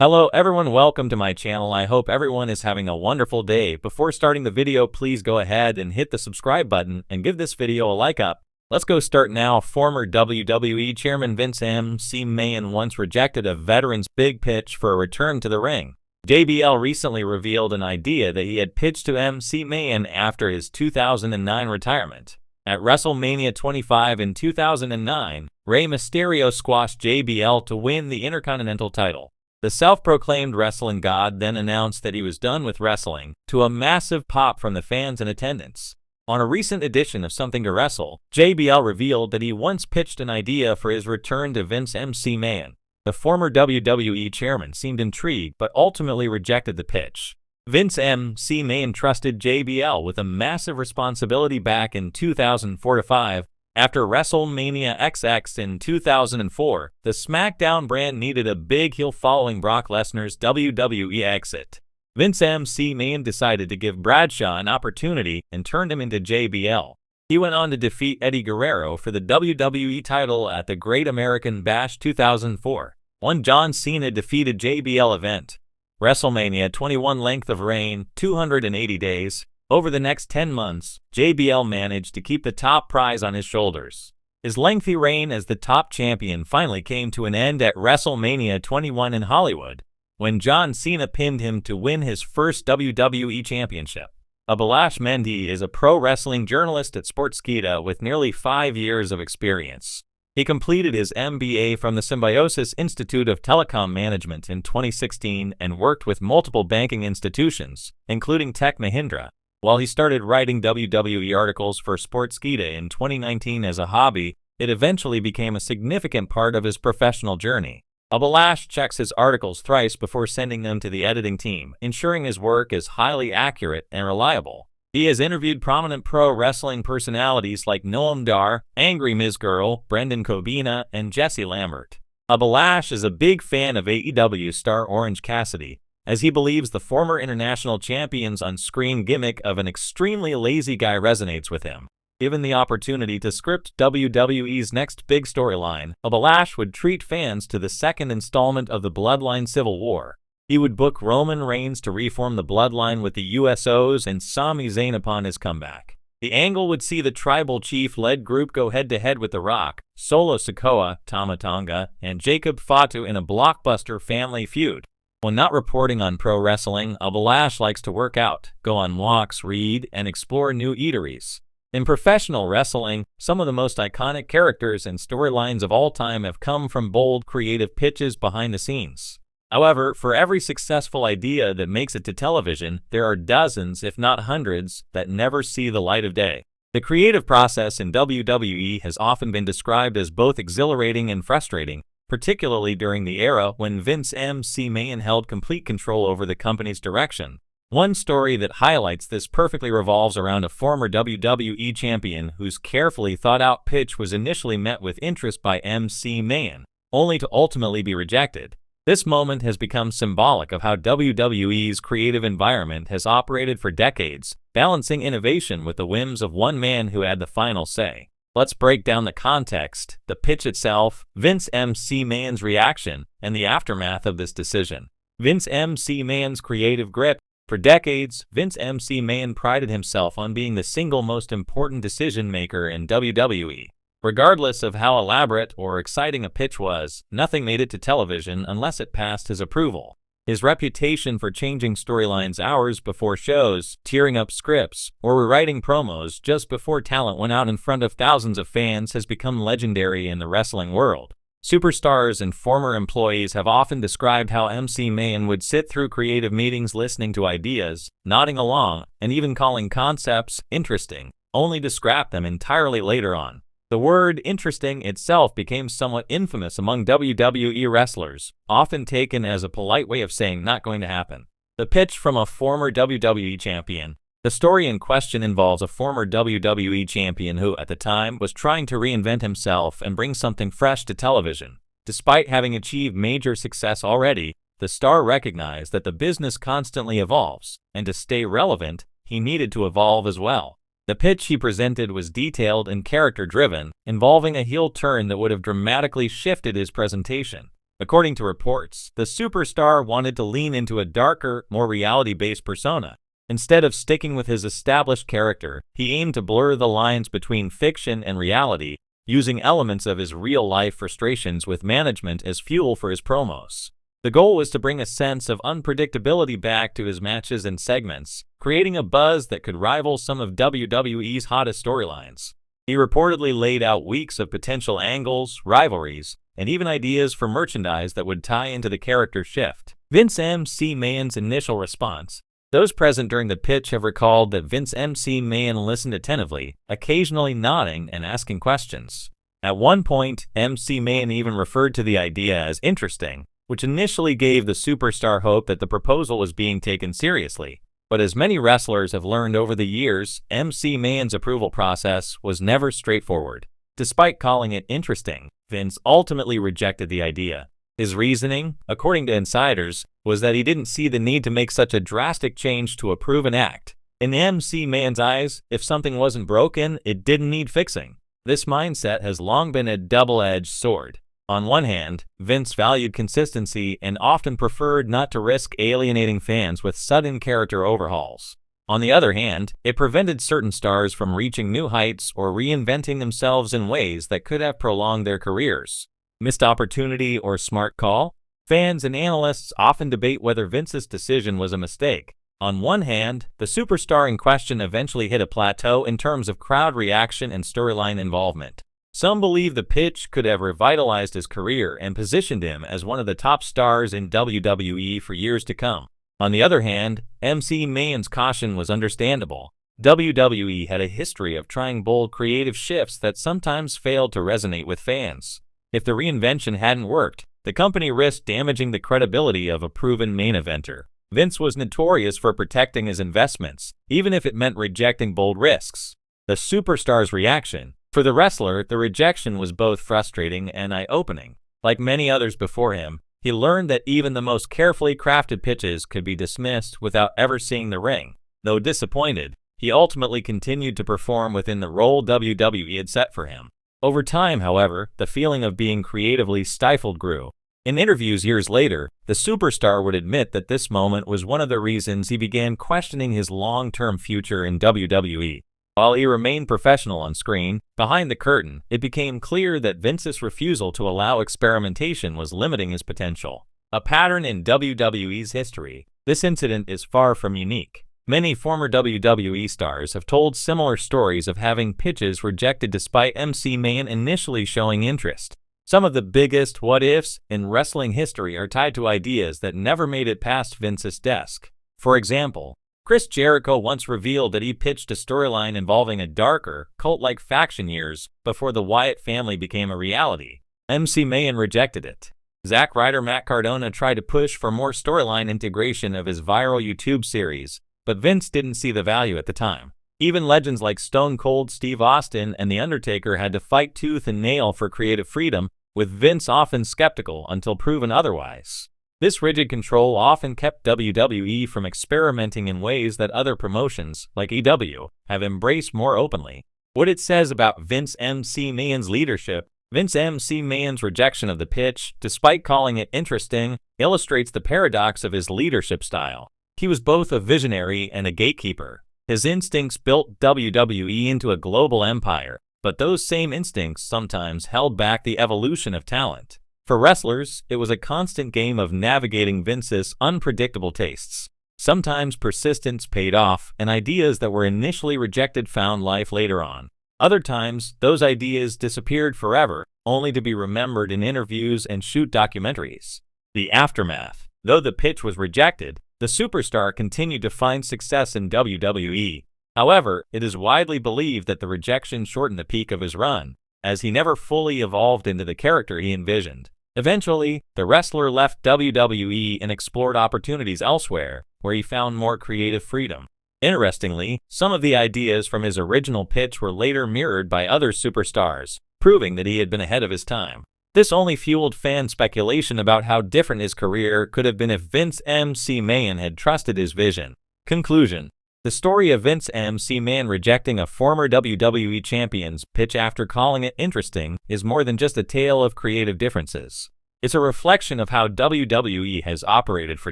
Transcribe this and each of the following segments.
Hello everyone, welcome to my channel. I hope everyone is having a wonderful day. Before starting the video, please go ahead and hit the subscribe button and give this video a like up. Let's go start now. Former WWE Chairman Vince McMahon once rejected a veteran's big pitch for a return to the ring. JBL recently revealed an idea that he had pitched to McMahon after his 2009 retirement. At WrestleMania 25 in 2009, Rey Mysterio squashed JBL to win the Intercontinental title. The self-proclaimed wrestling god then announced that he was done with wrestling, to a massive pop from the fans in attendance. On a recent edition of Something to Wrestle, JBL revealed that he once pitched an idea for his return to Vince McMahon. The former WWE chairman seemed intrigued but ultimately rejected the pitch. Vince McMahon trusted JBL with a massive responsibility back in 2004-5. After WrestleMania XX in 2004, the SmackDown brand needed a big heel following Brock Lesnar's WWE exit. Vince McMahon decided to give Bradshaw an opportunity and turned him into JBL. He went on to defeat Eddie Guerrero for the WWE title at the Great American Bash 2004. One John Cena defeated JBL event. WrestleMania 21 length of reign, 280 days. Over the next 10 months, JBL managed to keep the top prize on his shoulders. His lengthy reign as the top champion finally came to an end at WrestleMania 21 in Hollywood, when John Cena pinned him to win his first WWE championship. Abhilash Mehndi is a pro wrestling journalist at Sportskeeda with nearly 5 years of experience. He completed his MBA from the Symbiosis Institute of Telecom Management in 2016 and worked with multiple banking institutions, including Tech Mahindra. While he started writing WWE articles for Sportskeeda in 2019 as a hobby, it eventually became a significant part of his professional journey. Abhilash checks his articles thrice before sending them to the editing team, ensuring his work is highly accurate and reliable. He has interviewed prominent pro wrestling personalities like Noam Dar, Angry Ms. Girl, Brendan Kobina, and Jesse Lambert. Abhilash is a big fan of AEW star Orange Cassidy, as he believes the former international champion's on-screen gimmick of an extremely lazy guy resonates with him. Given the opportunity to script WWE's next big storyline, Abhilash would treat fans to the second installment of the Bloodline Civil War. He would book Roman Reigns to reform the Bloodline with the USOs and Sami Zayn upon his comeback. The angle would see the Tribal Chief-led group go head-to-head with The Rock, Solo Sikoa, Tama Tonga, and Jacob Fatu in a blockbuster family feud. When not reporting on pro wrestling, Abhilash likes to work out, go on walks, read, and explore new eateries. In professional wrestling, some of the most iconic characters and storylines of all time have come from bold, creative pitches behind the scenes. However, for every successful idea that makes it to television, there are dozens, if not hundreds, that never see the light of day. The creative process in WWE has often been described as both exhilarating and frustrating, particularly during the era when Vince McMahon held complete control over the company's direction. One story that highlights this perfectly revolves around a former WWE champion whose carefully thought-out pitch was initially met with interest by McMahon, only to ultimately be rejected. This moment has become symbolic of how WWE's creative environment has operated for decades, balancing innovation with the whims of one man who had the final say. Let's break down the context, the pitch itself, Vince McMahon's reaction, and the aftermath of this decision. Vince McMahon's creative grip. For decades, Vince McMahon prided himself on being the single most important decision-maker in WWE. Regardless of how elaborate or exciting a pitch was, nothing made it to television unless it passed his approval. His reputation for changing storylines hours before shows, tearing up scripts, or rewriting promos just before talent went out in front of thousands of fans has become legendary in the wrestling world. Superstars and former employees have often described how McMahon would sit through creative meetings listening to ideas, nodding along, and even calling concepts interesting, only to scrap them entirely later on. The word interesting itself became somewhat infamous among WWE wrestlers, often taken as a polite way of saying not going to happen. The pitch from a former WWE champion. The story in question involves a former WWE champion who, at the time, was trying to reinvent himself and bring something fresh to television. Despite having achieved major success already, the star recognized that the business constantly evolves, and to stay relevant, he needed to evolve as well. The pitch he presented was detailed and character-driven, involving a heel turn that would have dramatically shifted his presentation. According to reports, the superstar wanted to lean into a darker, more reality-based persona. Instead of sticking with his established character, he aimed to blur the lines between fiction and reality, using elements of his real-life frustrations with management as fuel for his promos. The goal was to bring a sense of unpredictability back to his matches and segments, creating a buzz that could rival some of WWE's hottest storylines. He reportedly laid out weeks of potential angles, rivalries, and even ideas for merchandise that would tie into the character shift. Vince McMahon's initial response. Those present during the pitch have recalled that Vince McMahon listened attentively, occasionally nodding and asking questions. At one point, McMahon even referred to the idea as interesting, which initially gave the superstar hope that the proposal was being taken seriously. But as many wrestlers have learned over the years, McMahon's approval process was never straightforward. Despite calling it interesting, Vince ultimately rejected the idea. His reasoning, according to insiders, was that he didn't see the need to make such a drastic change to a proven act. In McMahon's eyes, if something wasn't broken, it didn't need fixing. This mindset has long been a double-edged sword. On one hand, Vince valued consistency and often preferred not to risk alienating fans with sudden character overhauls. On the other hand, it prevented certain stars from reaching new heights or reinventing themselves in ways that could have prolonged their careers. Missed opportunity or smart call? Fans and analysts often debate whether Vince's decision was a mistake. On one hand, the superstar in question eventually hit a plateau in terms of crowd reaction and storyline involvement. Some believe the pitch could have revitalized his career and positioned him as one of the top stars in WWE for years to come. On the other hand, McMahon's caution was understandable. WWE had a history of trying bold creative shifts that sometimes failed to resonate with fans. If the reinvention hadn't worked, the company risked damaging the credibility of a proven main eventer. Vince was notorious for protecting his investments, even if it meant rejecting bold risks. The superstar's reaction. For the wrestler, the rejection was both frustrating and eye-opening. Like many others before him, he learned that even the most carefully crafted pitches could be dismissed without ever seeing the ring. Though disappointed, he ultimately continued to perform within the role WWE had set for him. Over time, however, the feeling of being creatively stifled grew. In interviews years later, the superstar would admit that this moment was one of the reasons he began questioning his long-term future in WWE. While he remained professional on screen, behind the curtain, it became clear that Vince's refusal to allow experimentation was limiting his potential. A pattern in WWE's history, this incident is far from unique. Many former WWE stars have told similar stories of having pitches rejected despite McMahon initially showing interest. Some of the biggest what-ifs in wrestling history are tied to ideas that never made it past Vince's desk. For example, Chris Jericho once revealed that he pitched a storyline involving a darker, cult-like faction years before the Wyatt family became a reality. McMahon rejected it. Zack Ryder Matt Cardona tried to push for more storyline integration of his viral YouTube series, but Vince didn't see the value at the time. Even legends like Stone Cold Steve Austin and The Undertaker had to fight tooth and nail for creative freedom, with Vince often skeptical until proven otherwise. This rigid control often kept WWE from experimenting in ways that other promotions, like EW, have embraced more openly. What it says about Vince McMahon's leadership. Vince McMahon's rejection of the pitch, despite calling it interesting, illustrates the paradox of his leadership style. He was both a visionary and a gatekeeper. His instincts built WWE into a global empire, but those same instincts sometimes held back the evolution of talent. For wrestlers, it was a constant game of navigating Vince's unpredictable tastes. Sometimes persistence paid off, and ideas that were initially rejected found life later on. Other times, those ideas disappeared forever, only to be remembered in interviews and shoot documentaries. The aftermath. Though the pitch was rejected, the superstar continued to find success in WWE. However, it is widely believed that the rejection shortened the peak of his run, as he never fully evolved into the character he envisioned. Eventually, the wrestler left WWE and explored opportunities elsewhere, where he found more creative freedom. Interestingly, some of the ideas from his original pitch were later mirrored by other superstars, proving that he had been ahead of his time. This only fueled fan speculation about how different his career could have been if Vince McMahon had trusted his vision. Conclusion. The story of Vince McMahon rejecting a former WWE champion's pitch after calling it interesting is more than just a tale of creative differences. It's a reflection of how WWE has operated for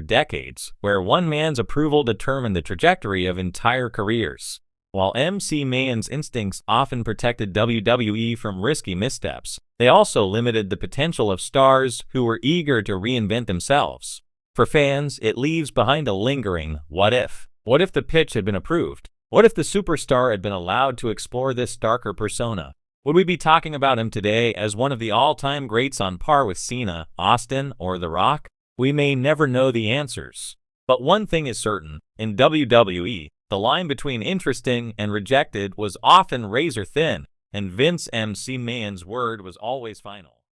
decades, where one man's approval determined the trajectory of entire careers. While MC Man's instincts often protected WWE from risky missteps, they also limited the potential of stars who were eager to reinvent themselves. For fans, it leaves behind a lingering what if. What if the pitch had been approved? What if the superstar had been allowed to explore this darker persona? Would we be talking about him today as one of the all-time greats on par with Cena, Austin, or The Rock? We may never know the answers. But one thing is certain, in WWE, the line between interesting and rejected was often razor thin, and Vince McMahon's word was always final.